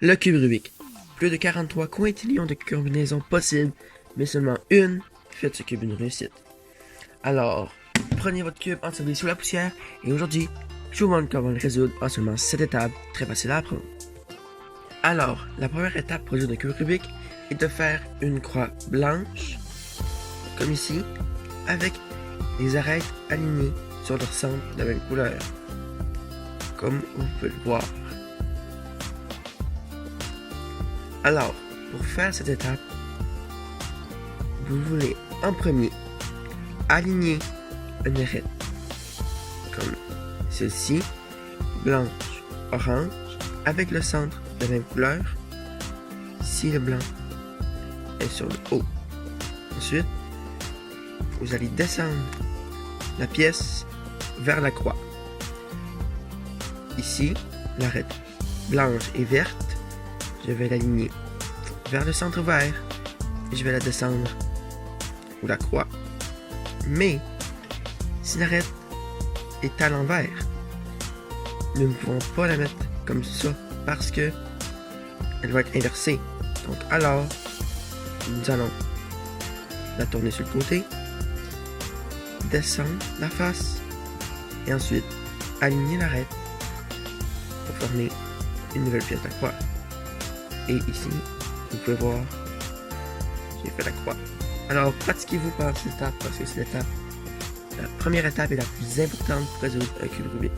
Le cube Rubik. Plus de 43 quintillions de combinaisons possibles, mais seulement une fait de ce cube une réussite. Alors, prenez votre cube enseveli sous la poussière, et aujourd'hui, je vous montre comment le résoudre en seulement 7 étapes, très facile à apprendre. Alors, la première étape pour résoudre un cube Rubik est de faire une croix blanche, comme ici, avec les arêtes alignées sur leur centre de même couleur, comme vous pouvez le voir. Alors, pour faire cette étape, vous voulez en premier aligner une arête comme celle-ci, blanche, orange, avec le centre de la même couleur. Si le blanc est sur le haut. Ensuite, vous allez descendre la pièce vers la croix. Ici, l'arête blanche et verte, je vais l'aligner vers le centre vert et je vais la descendre ou la croix. Mais si l'arête est à l'envers, nous ne pouvons pas la mettre comme ça parce que elle va être inversée. Donc alors, nous allons la tourner sur le côté, descendre la face et ensuite aligner l'arête pour former une nouvelle pièce de la croix. Et ici, vous pouvez voir, j'ai fait la croix. Alors, pratiquez-vous pendant cette étape parce que c'est l'étape. La première étape est la plus importante pour résoudre un cube Rubik.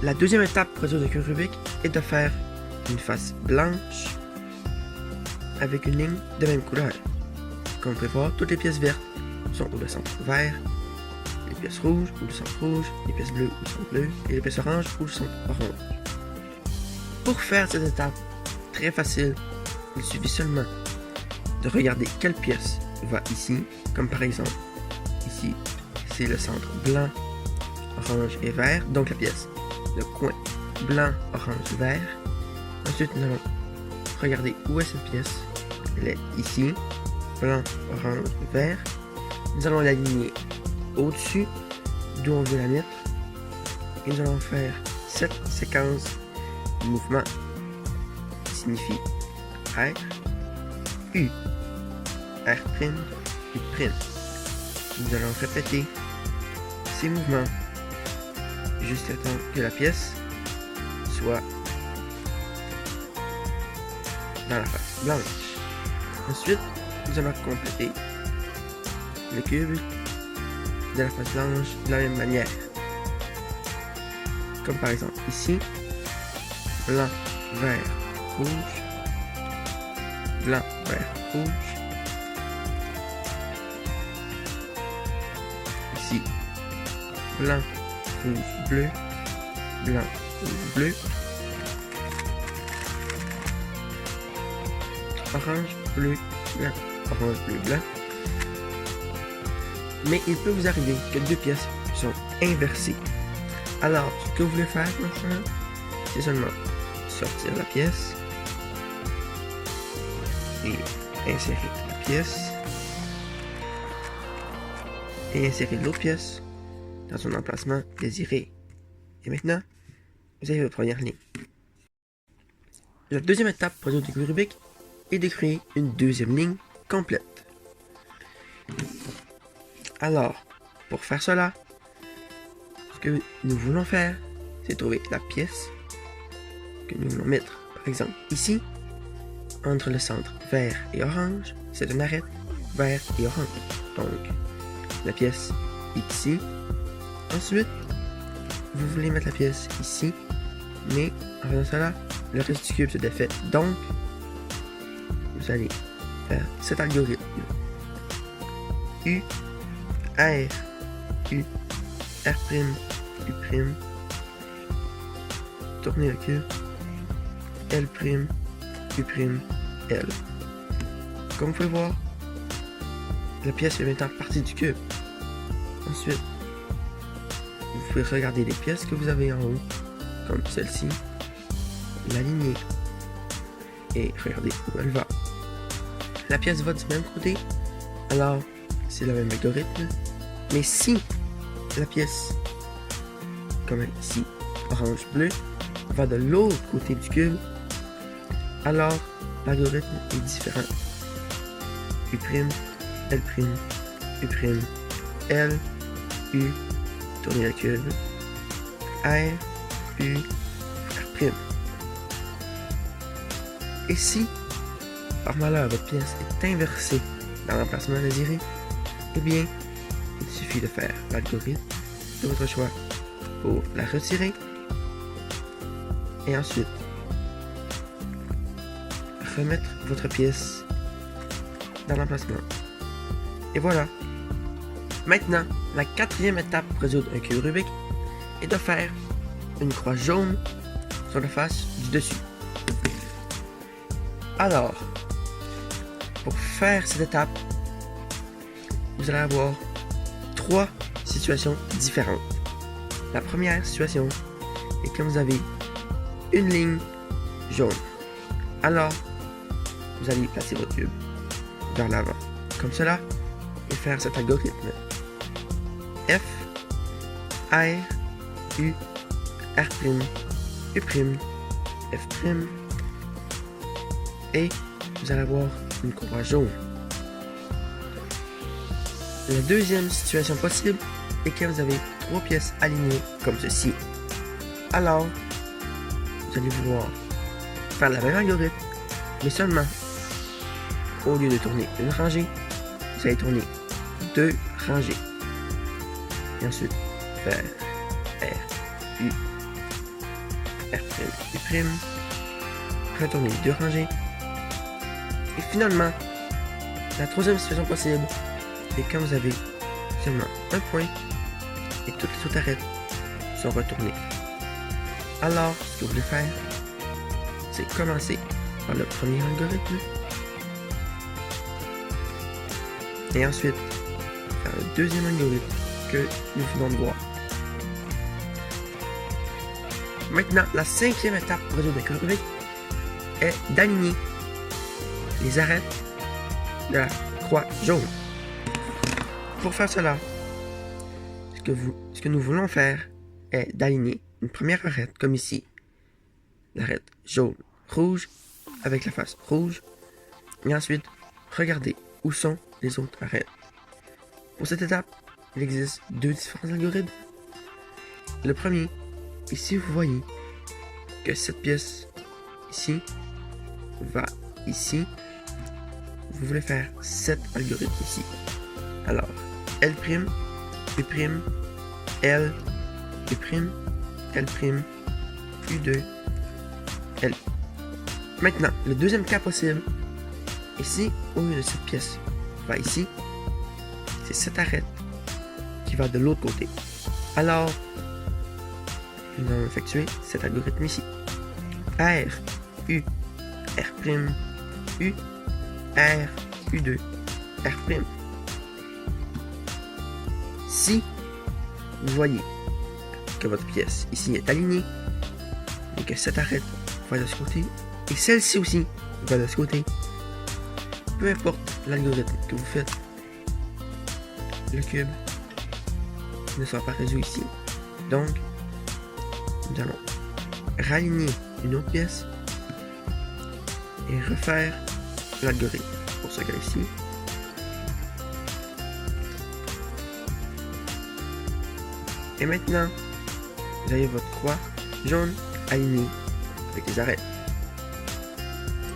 La deuxième étape pour résoudre un cube Rubik est de faire une face blanche avec une ligne de même couleur. Comme vous pouvez voir, toutes les pièces vertes sont au centre vert, les pièces rouges ou le centre rouge, les pièces bleues ou le centre bleu, et les pièces oranges ou le centre orange. Pour faire cette étape très facile, il suffit seulement de regarder quelle pièce va ici, comme par exemple, ici, c'est le centre blanc, orange et vert, donc la pièce, le coin blanc, orange, vert. Ensuite, nous allons regarder où est cette pièce. Elle est ici, blanc, orange, vert. Nous allons l'aligner au-dessus d'où on veut la mettre. Et nous allons faire cette séquence de mouvements qui signifie R, U, R', U'. Nous allons répéter ces mouvements jusqu'à temps que la pièce soit dans la face blanche. Ensuite, nous allons compléter le cube de la face blanche de la même manière. Comme par exemple ici, blanc, vert, rouge, blanc, vert, rouge. Ici, blanc, rouge, bleu, blanc, rouge, bleu. Orange, bleu, blanc, orange, bleu, blanc. Mais il peut vous arriver que deux pièces sont inversées. Alors, ce que vous voulez faire maintenant, c'est seulement sortir la pièce et insérer la pièce et insérer l'autre pièce dans son emplacement désiré. Et maintenant, vous avez votre première ligne. La deuxième étape pour résoudre le cube Rubik est de créer une deuxième ligne complète. Alors, pour faire cela, ce que nous voulons faire, c'est trouver la pièce que nous voulons mettre. Par exemple, ici, entre le centre vert et orange, c'est une arête vert et orange. Donc, la pièce est ici. Ensuite, vous voulez mettre la pièce ici, mais en faisant cela, le reste du cube se défait. Donc, vous allez faire cet algorithme. U, R, U, R', U', tournez le cube, L', U', L. Comme vous pouvez voir, la pièce fait maintenant partie du cube. Ensuite, vous pouvez regarder les pièces que vous avez en haut, comme celle-ci, l'aligner et regarder où elle va. La pièce va du même côté, alors c'est le même algorithme. Mais si la pièce, comme ici, orange-bleu, va de l'autre côté du cube, alors l'algorithme est différent. U', L', U', L, U, tournez le cube, R, U, R'. Et si, par malheur, votre pièce est inversée dans l'emplacement désiré, eh bien, il suffit de faire l'algorithme de votre choix pour la retirer et ensuite remettre votre pièce dans l'emplacement. Et voilà. Maintenant, la quatrième étape pour résoudre un cube Rubik est de faire une croix jaune sur la face du dessus. Alors, pour faire cette étape, vous allez avoir 3 situations différentes. La première situation est quand vous avez une ligne jaune. Alors, vous allez placer votre cube vers l'avant, comme cela, et faire cet algorithme. F, R, U, R', U', F', et vous allez avoir une croix jaune. La deuxième situation possible est quand vous avez 3 pièces alignées comme ceci. Alors, vous allez vouloir faire la même algorithme, mais seulement, au lieu de tourner une rangée, vous allez tourner 2 rangées. Et ensuite, faire R, U, R', U', retourner 2 rangées. Et finalement, la troisième situation possible est quand vous avez seulement un point et toutes les autres arêtes sont retournées. Alors, ce que vous voulez faire, c'est commencer par le premier algorithme et ensuite faire le deuxième algorithme que nous venons de voir. Maintenant, la 5e étape pour résoudre un cube Rubik est d'aligner les arêtes de la croix jaune. Pour faire cela, ce que nous voulons faire est d'aligner une première arête comme ici. L'arête jaune-rouge avec la face rouge. Et ensuite, regardez où sont les autres arêtes. Pour cette étape, il existe 2 différents algorithmes. Le premier, ici vous voyez que cette pièce ici va ici. Vous voulez faire 7 algorithmes ici. Alors, L', U', L, U', L', U2, L. Maintenant, le deuxième cas possible, ici, au lieu de cette pièce va ici, c'est cette arête qui va de l'autre côté. Alors, nous allons effectuer cet algorithme ici. R, U, R', U, R, U2, R'. Si vous voyez que votre pièce ici est alignée et que cette arête va de ce côté et celle-ci aussi va de ce côté, peu importe l'algorithme que vous faites, le cube ne sera pas résolu ici. Donc, nous allons raligner une autre pièce et refaire l'algorithme pour ce cas ici. Et maintenant, vous avez votre croix jaune alignée avec les arêtes.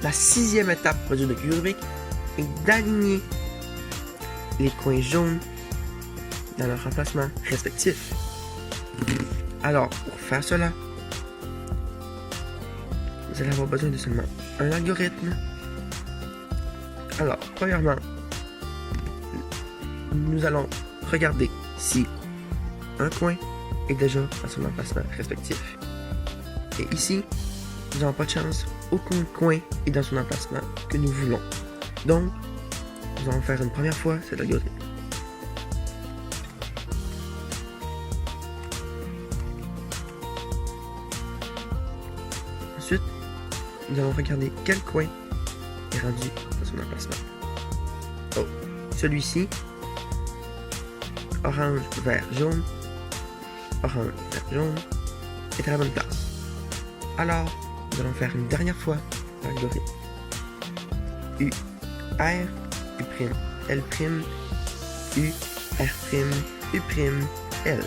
La 6e étape pour résoudre le cube Rubik est d'aligner les coins jaunes dans leur emplacement respectif. Alors, pour faire cela, vous allez avoir besoin de seulement un algorithme. Alors, premièrement, nous allons regarder si un coin est déjà à son emplacement respectif. Et ici, nous n'avons pas de chance, aucun coin est dans son emplacement que nous voulons. Donc, nous allons faire une première fois cet algorithme. Ensuite, nous allons regarder quel coin est rendu dans son emplacement. Oh, celui-ci, orange, vert, jaune, orange, vert, jaune, est à la bonne place. Alors, nous allons faire une dernière fois l'algorithme. U, R, U', L', U, R', U', L.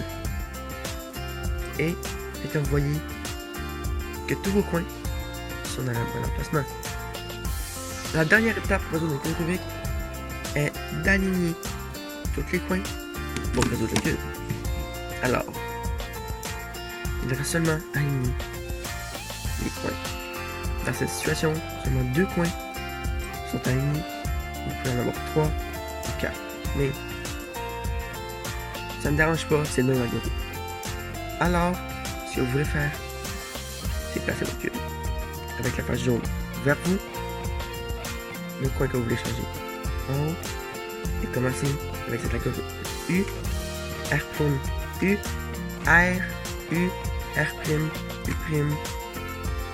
Et vous voyez que tous vos coins sont dans le bon emplacement. La dernière étape pour résoudre le cube Rubik est d'aligner tous les coins pour résoudre le cube. Alors, il reste seulement à aligner les coins. Dans cette situation, seulement 2 coins sont alignés. Vous pouvez en avoir 3 ou 4. Mais ça ne me dérange pas, c'est le même algorithme. Alors, ce que vous voulez faire, c'est placer votre cube avec la face jaune vers vous, le coin que vous voulez changer en haut, et commencer avec cet algorithme. U, R', U, R, U, R', U',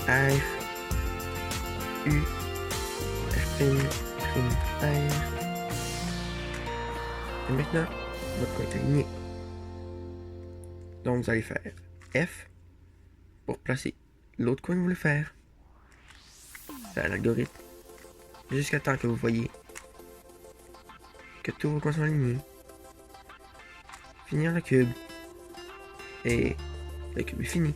R, U, R', R. Et maintenant, votre coin est aligné. Donc, vous allez faire F pour placer l'autre coin que vous voulez faire. C'est l'algorithme. Jusqu'à temps que vous voyez que tous vos coins sont alignés. Finir le cube. Et le cube est fini.